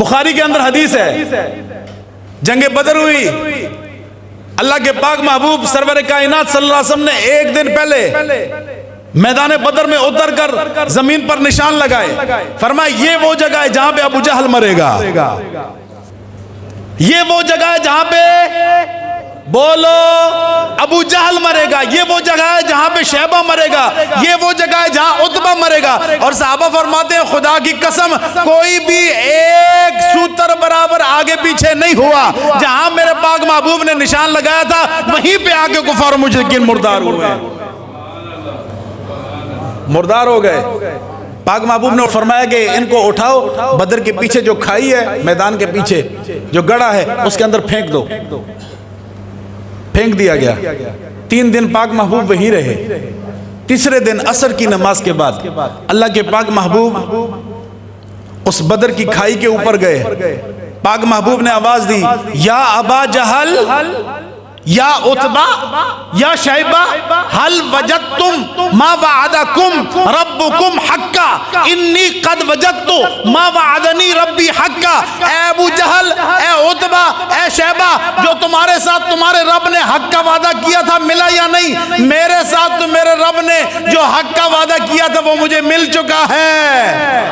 बुखारी के अंदर हदीस है, जंगे बदर हुई, अल्लाह के पाक महबूब सरवर कायनात सल्लल्लाहु अलैहि वसल्लम ने एक दिन पहले मैदान बदर में उतर कर जमीन पर निशान लगाए। फरमाया ये वो जगह है जहां पे अबू जहल मरेगा, ये वो जगह है जहां पे बोलो अबू जहल मरेगा, ये वो जगह है जहां पे शैबा मरेगा, ये वो जगह है जहां उतबा मरेगा। और सहाबा फरमाते हैं खुदा की कसम कोई भी एक सूतर बराबर आगे पीछे नहीं हुआ, जहां मेरे पाक महबूब ने निशान लगाया था वहीं पे आके कुफार मुशरिकीन मुर्दार हुए, मुर्दार हो गए। पाक महबूब ने फरमाया कि इनको उठाओ, बदर के पीछे जो खाई है, मैदान के पीछे जो गड़ा है उसके अंदर फेंक दो। फेंक दिया गया। 3 दिन पाक महबूब वहीं रहे। तीसरे दिन असर की नमाज के बाद अल्लाह के पाक महबूब उस बदर की खाई के ऊपर गए। पाक महबूब ने आवाज दी, या अबा जहल, या उतबा, या शैबा, हल वजदतुम मा वअदकुम रब्बुकुम हक्का, इन्नी कद वजदतु मा वअदनी रब्बी हक्का। ए अबू जहल, ए उतबा, ए शैबा, जो तुम्हारे साथ तुम्हारे रब ने हक का वादा किया था मिला या नहीं? मेरे साथ तो मेरे रब ने जो हक का वादा किया था वो मुझे मिल चुका है।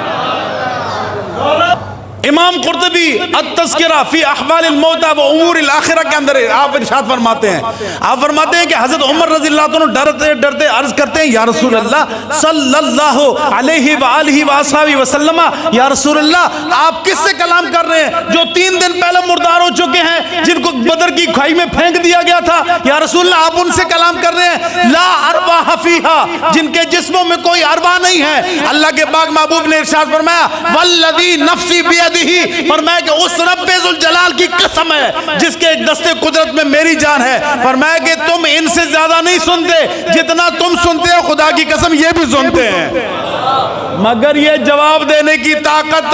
इमाम कुर्तुबी अत-तज़किरा फी अहवालिल मौता व उमूरिल आखिरा के अंदर आप इरशाद फरमाते हैं, आप फरमाते हैं कि हज़रत उमर रज़ियल्लाहु अन्हु डरते डरते अर्ज करते हैं, या रसूल अल्लाह सल्लल्लाहु अलैहि व आलिहि व अस्हाबी वसल्लम, या रसूल अल्लाह आप किससे कलाम कर रहे हैं जो 3 दिन पहले मुर्दार हो चुके हैं, जिनको बदर की खाई में फेंक दिया गया था? या रसूल अल्लाह आप उनसे कलाम कर रहे हैं ला अरवाह फीहा, जिनके जिस्मों में कोई अरवाह नहीं है। अल्लाह के पाक महबूब ने इरशाद फरमाया, वल्लज़ी नफ्सी फरमाया कि उस रब्बे जुल जलाल की कसम है जिसके एक दस्ते कुदरत में मेरी जान है, फरमाया कि तुम इनसे ज्यादा नहीं सुनते, जितना तुम सुनते हो खुदा की कसम ये भी सुनते हैं, मगर ये जवाब देने की ताकत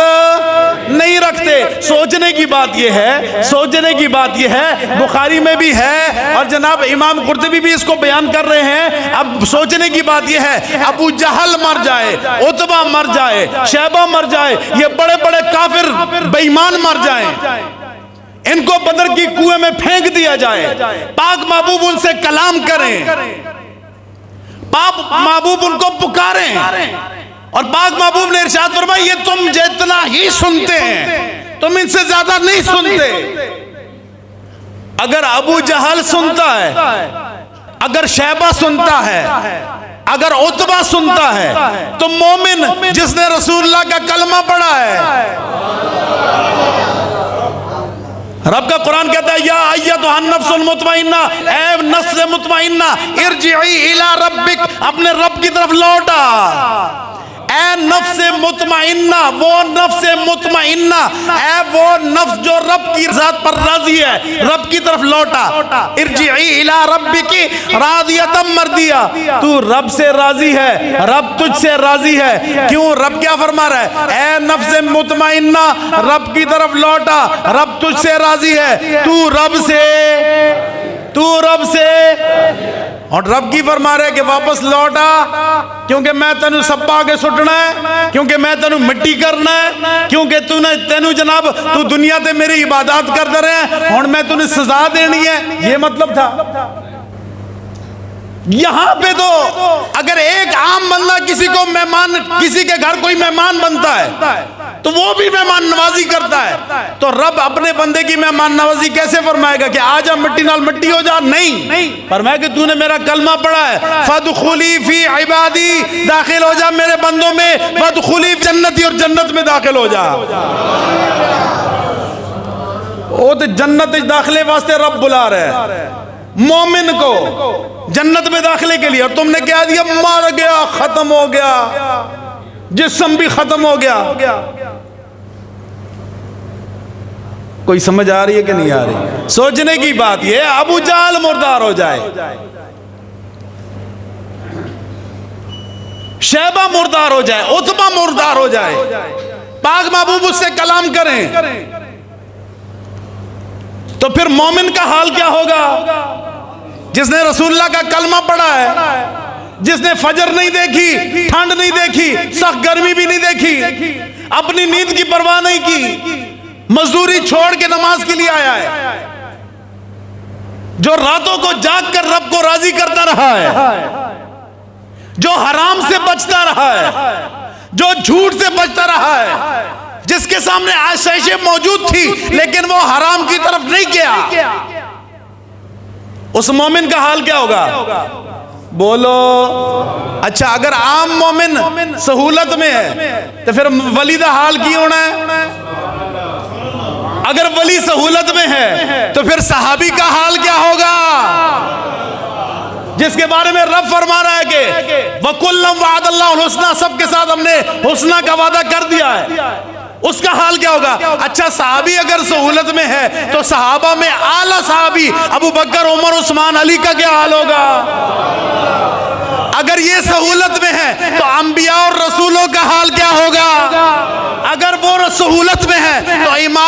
नहीं रखते। सोचने की बात ये है, सोचने की बात ये है, बुखारी में भी है और जनाब इमाम कुर्तुबी भी इसको बयान कर रहे हैं। अब सोचने की बात ये है, अबू जहल मर जाए, उतबा मर जाए, शैबा मर जाए, ये बड़े बड़े काफिर बेईमान मर जाएं, इनको बदर की कुएं में फेंक दिया जाए, पाक महबूब उनसे कलाम करें, पाक महबूब उनको पुकारें और पाक महबूब ने इरशाद फरमाया ये तुम जितना ही सुनते हैं तुम इनसे ज्यादा नहीं सुनते। अगर अबू जहल सुनता है, अगर शैबा सुनता है, अगर उतबा सुनता है, तो मोमिन जिसने रसूलुल्लाह का कलमा पढ़ा है, रब का कुरान कहता है या अय्युहन नफ्सुल मुतमइन्ना, ऐ नफ्स मुतमइन्ना इरजिई इला रब्बिक, अपने रब की तरफ लौटा। ऐ नफ्स मुतमइन्ना, वो नफ्स मुतमइन्ना, ऐ वो नफ्स जो रब की ज़ात पर राजी है, रब की तरफ लौटा। इरजिई इला रब्बिकी रादियतम मर्दिया, तू रब से राजी है, रब तुझसे राजी है। क्यों? रब क्या फरमा रहा है? ऐ नफ्स मुतमइन्ना, रब की तरफ लौटा, रब तुझसे राजी है, तू रब से और रब की फरमा रहे कि वापस लौटा, क्योंकि मैं तेनू सप्पा के सुटना है, क्योंकि मैं तेनू मिट्टी करना है, क्योंकि तेनू जनाब तू दुनिया ते मेरी इबादत करते रहे, हुण मैं तूने सजा देनी है, ये मतलब था। यहां पे तो अगर एक आम बंदा किसी को मेहमान, किसी के घर कोई मेहमान बनता है तो वो भी मेहमान नवाजी करता है, तो रब अपने बंदे की मेहमान नवाजी कैसे फरमाएगा कि आजा मिट्टी नाल मिट्टी हो जा? नहीं, फरमाया कि तूने मेरा कलमा पढ़ा है, फदखुली फी इबादी, दाखिल हो जा मेरे बंदों में, फदखुली जन्नती, और जन्नत में दाखिल हो जा। वो तो जन्नत दाखिले वास्ते रब बुला रहा है मोमिन को जन्नत में दाखिले के लिए, और तुमने क्या दिया? मर गया, खत्म हो गया, जिस्म भी खत्म हो गया। कोई समझ आ रही है कि नहीं आ रही? सोचने की बात यह, अबू जहल मुर्दार हो जाए, शैबा मुर्दार हो जाए, उतबा मुर्दार हो जाए, पाक महबूब उससे कलाम करें, तो फिर मोमिन का हाल क्या होगा? जिसने रसूलुल्लाह का कलमा पढ़ा है, जिसने फजर नहीं देखी, ठंड नहीं देखी, सख्त गर्मी भी नहीं देखी, अपनी नींद की परवाह नहीं की, मजदूरी छोड़ के नमाज के लिए आया है, जो रातों को जाग कर रब को राजी करता रहा है, जो हराम से बचता रहा है, जो झूठ से बचता रहा है, जिसके सामने आशीषें मौजूद थी लेकिन वो हराम की तरफ नहीं गया, उस मोमिन का हाल क्या होगा? बोलो। अच्छा, अगर आम मोमिन सहूलत में है तो फिर वली दा हाल की होना है? अगर वली सहूलत में है तो फिर सहाबी का हाल क्या होगा, जिसके बारे में रब फरमा रहा है कि वकुल्लम वअदल्लाहुल हुस्ना, सबके साथ हमने हुस्ना का वादा कर दिया है, उसका हाल क्या होगा? अच्छा, सहाबी अगर सहूलत में है तो सहाबा में आला सहाबी अबू बकर, उमर, उस्मान, अली का क्या हाल होगा? अगर ये सहूलत में है तो अंबिया और रसूलों का हाल क्या होगा? अगर वो सहूलत में है तो इमाम